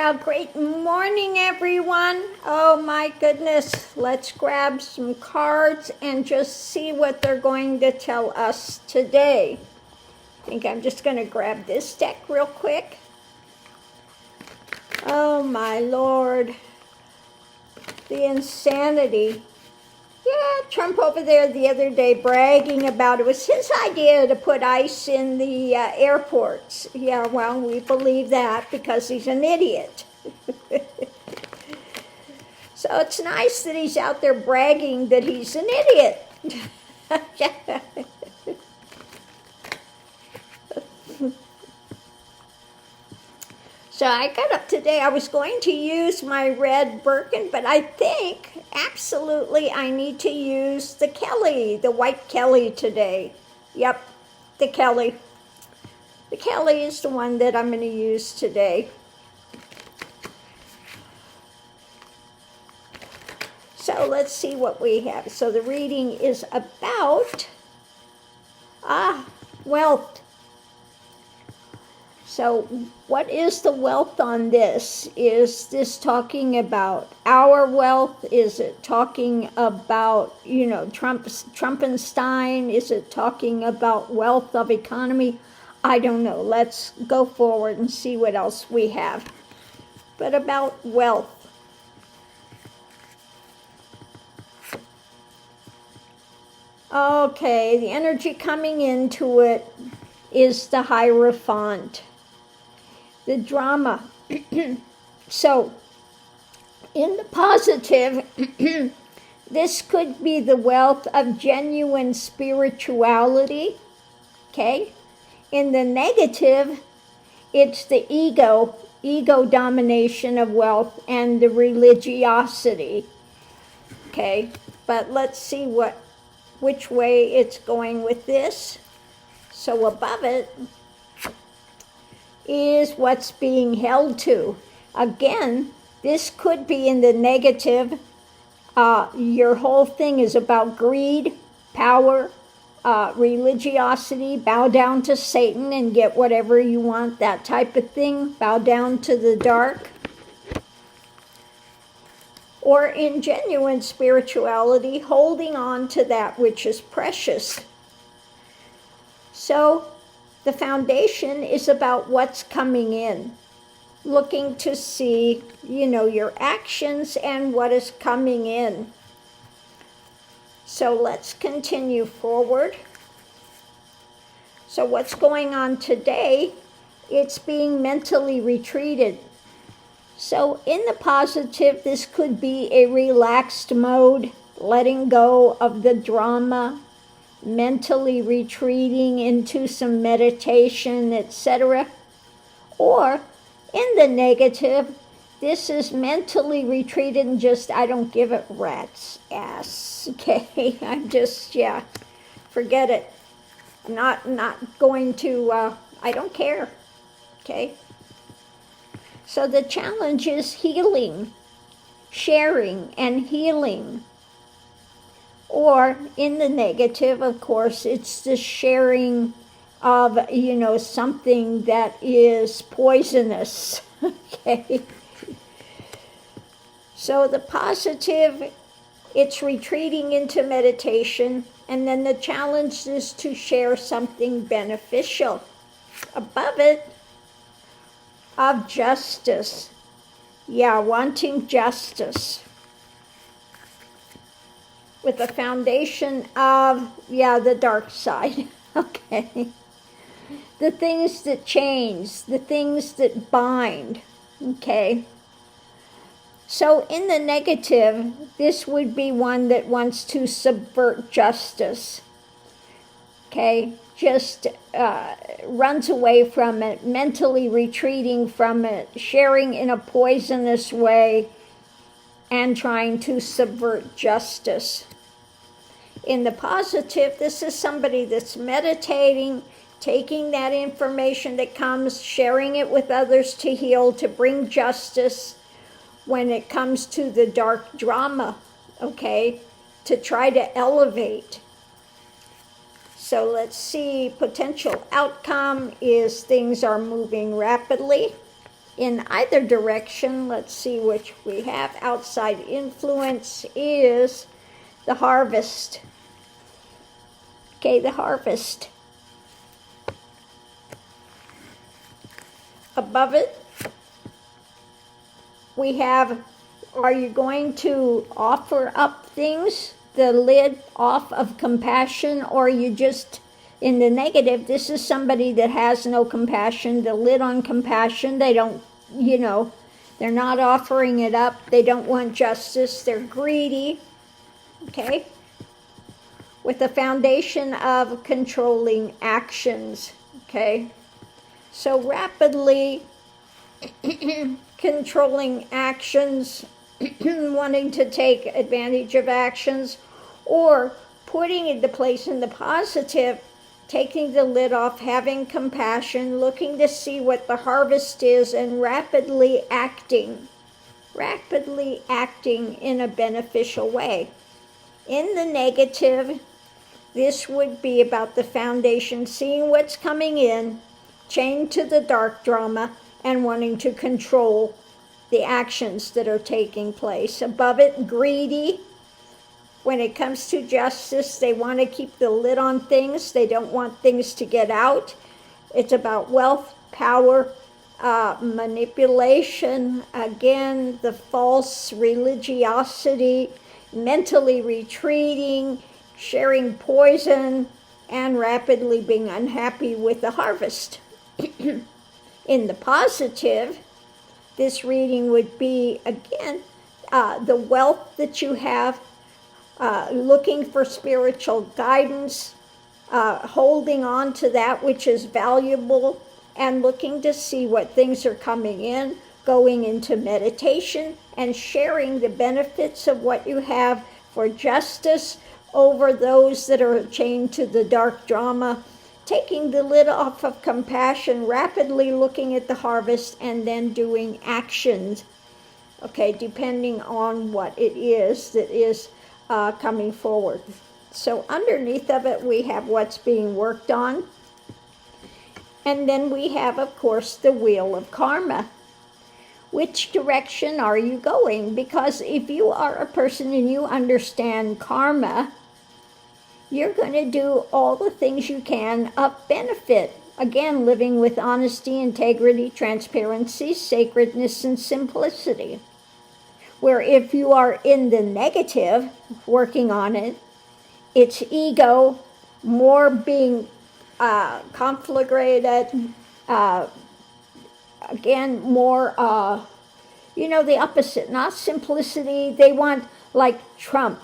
Well, great morning, everyone. Oh my goodness. Let's grab some cards and just see what they're going to tell us today. I think I'm just going to grab this deck real quick. Oh my Lord. The insanity. Yeah, Trump over there the other day bragging about it was his idea to put ice in the airports. Yeah, well, we believe that because he's an idiot. So it's nice that he's out there bragging that he's an idiot. So I got up today, I was going to use my red Birkin, but I think absolutely I need to use the Kelly, the white Kelly today. Yep, the Kelly. The Kelly is the one that I'm going to use today. So let's see what we have. So the reading is about wealth. So what is the wealth on this? Is this talking about our wealth? Is it talking about, Trumpenstein? Is it talking about wealth of economy? I don't know. Let's go forward and see what else we have. But about wealth. Okay, the energy coming into it is the Hierophant. The drama. So, in the positive, this could be the wealth of genuine spirituality, okay? In the negative, it's the ego domination of wealth and the religiosity, okay? But let's see which way it's going with this. So above it is what's being held to. Again, this could be in the negative. Your whole thing is about greed, power, religiosity, bow down to Satan and get whatever you want, that type of thing, bow down to the dark. Or in genuine spirituality, holding on to that which is precious. So the foundation is about what's coming in, looking to see, your actions and what is coming in. So let's continue forward. So what's going on today? It's being mentally retreated. So in the positive, this could be a relaxed mode, letting go of the drama, mentally retreating into some meditation, etc. Or in the negative, this is mentally retreated and just, I don't give a rat's ass, okay? I'm just, forget it. I'm not going to, I don't care, okay? So the challenge is healing, sharing and healing. Or in the negative, of course, it's the sharing of, something that is poisonous, okay? So the positive, it's retreating into meditation, and then the challenge is to share something beneficial. Above it, of justice. Yeah, wanting justice. With the foundation of, the dark side, okay? The things that change, the things that bind, okay? So in the negative, this would be one that wants to subvert justice, okay? Just runs away from it, mentally retreating from it, sharing in a poisonous way, and trying to subvert justice. In the positive, this is somebody that's meditating, taking that information that comes, sharing it with others to heal, to bring justice when it comes to the dark drama, okay, to try to elevate. So let's see, potential outcome is things are moving rapidly. in either direction. Let's see which we have. Outside influence is the harvest. Okay, the harvest. Above it, we have, are you going to offer up things, the lid off of compassion, or you just, in the negative, this is somebody that has no compassion, the lid on compassion, they don't, they're not offering it up, they don't want justice, they're greedy, okay? With the foundation of controlling actions, okay? So rapidly controlling actions, wanting to take advantage of actions, or putting into place in the positive, taking the lid off, having compassion, looking to see what the harvest is, and rapidly acting in a beneficial way. In the negative, this would be about the foundation, seeing what's coming in, chained to the dark drama, and wanting to control the actions that are taking place. Above it, greedy. When it comes to justice, they want to keep the lid on things. They don't want things to get out. It's about wealth, power, manipulation. Again, the false religiosity, mentally retreating, sharing poison, and rapidly being unhappy with the harvest. In the positive, this reading would be, again, the wealth that you have, looking for spiritual guidance, holding on to that which is valuable, and looking to see what things are coming in, going into meditation, and sharing the benefits of what you have for justice over those that are chained to the dark drama, taking the lid off of compassion, rapidly looking at the harvest, and then doing actions, okay, depending on what it is that is coming forward. So underneath of it, we have what's being worked on. And then we have, of course, the wheel of karma. Which direction are you going? Because if you are a person and you understand karma, you're going to do all the things you can of benefit. Again, living with honesty, integrity, transparency, sacredness, and simplicity. Where if you are in the negative, working on it, it's ego, more being conflagrated, again, more, the opposite, not simplicity. They want, like Trump,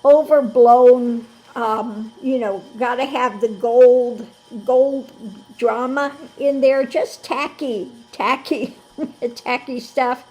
overblown, got to have the gold drama in there, just tacky tacky stuff.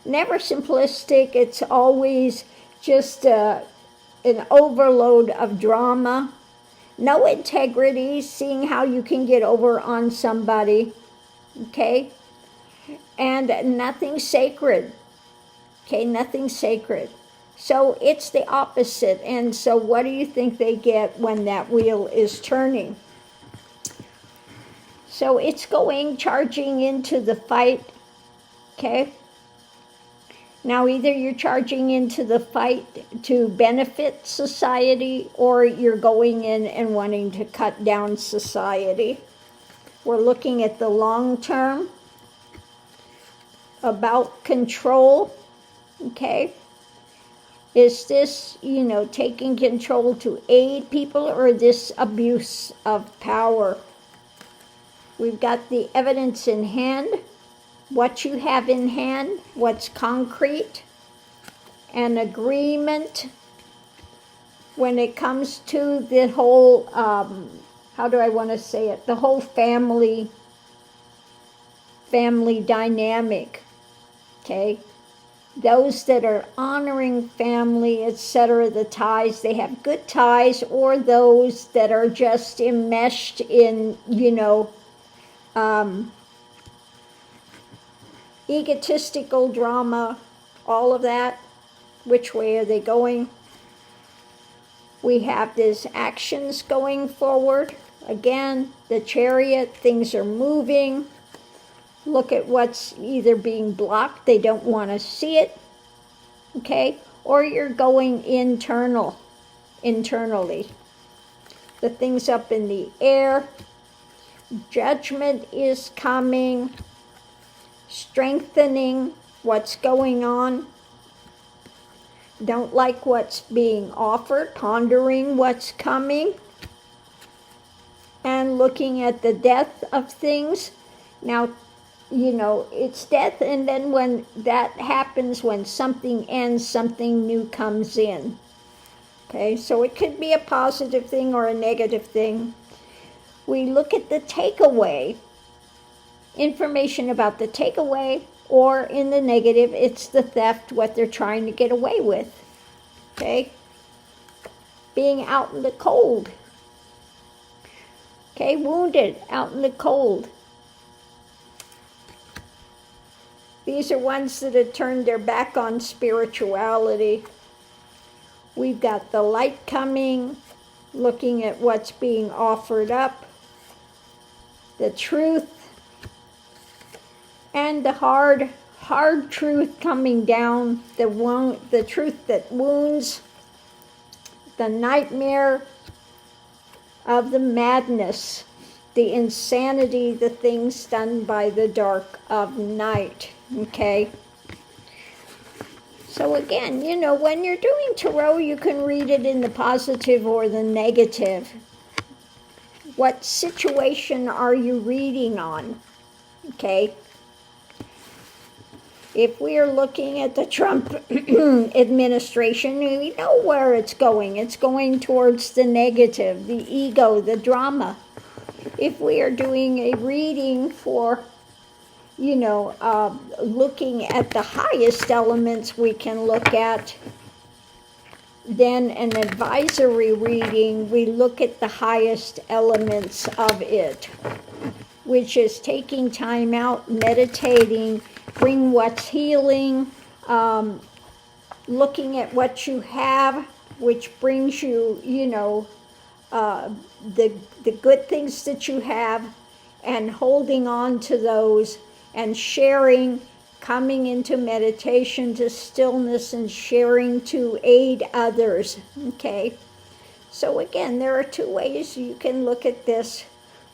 Never simplistic. It's always just an overload of drama. No integrity, seeing how you can get over on somebody, okay? And nothing sacred, okay? Nothing sacred. So it's the opposite. And so what do you think they get when that wheel is turning? So it's charging into the fight, okay? Now either you're charging into the fight to benefit society, or you're going in and wanting to cut down society. We're looking at the long term, about control, okay? Is this, taking control to aid people, or this abuse of power? We've got the evidence in hand, what you have in hand, what's concrete, an agreement when it comes to the whole, the whole family dynamic, okay? Those that are honoring family, etc., the ties, they have good ties, or those that are just enmeshed in, egotistical drama, all of that. Which way are they going? We have these actions going forward. Again, the Chariot, things are moving. look at what's either being blocked, they don't want to see it, okay, or you're going internally. The things up in the air, judgment is coming, strengthening what's going on. Don't like what's being offered, pondering what's coming, and looking at the death of things. Now, you know, it's death, and then when that happens, when something ends, something new comes in. Okay, so it could be a positive thing or a negative thing. We look at the takeaway, information about the takeaway, or in the negative, it's the theft, what they're trying to get away with. Okay, being out in the cold. Okay, wounded, out in the cold. These are ones that have turned their back on spirituality. We've got the light coming, looking at what's being offered up, the truth, and the hard truth coming down, the truth that wounds, the nightmare of the madness, the insanity, the things done by the dark of night, okay? So again, you know, when you're doing tarot, you can read it in the positive or the negative. What situation are you reading on, okay? If we are looking at the Trump administration, we know where it's going. It's going towards the negative, the ego, the drama. If we are doing a reading for, you know, looking at the highest elements we can look at, then an advisory reading, we look at the highest elements of it, which is taking time out, meditating, bring what's healing, looking at what you have, which brings you, you know, the good things that you have, and holding on to those, and sharing, coming into meditation to stillness and sharing to aid others, okay? So again, there are two ways you can look at this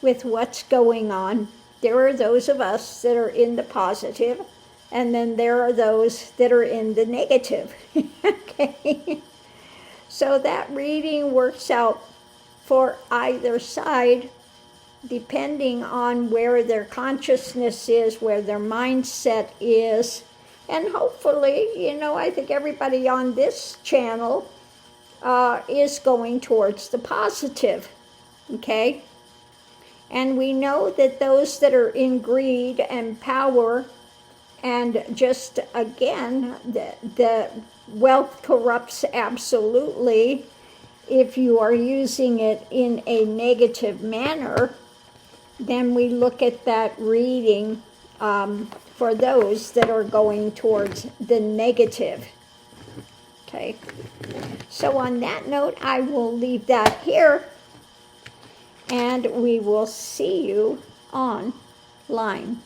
with what's going on. There are those of us that are in the positive, and then there are those that are in the negative, okay? So that reading works out for either side, depending on where their consciousness is, where their mindset is, and hopefully, you know, I think everybody on this channel is going towards the positive, okay? And we know that those that are in greed and power, and just again, the wealth corrupts absolutely if you are using it in a negative manner. Then we look at that reading for those that are going towards the negative. Okay. So on that note, I will leave that here, and we will see you online.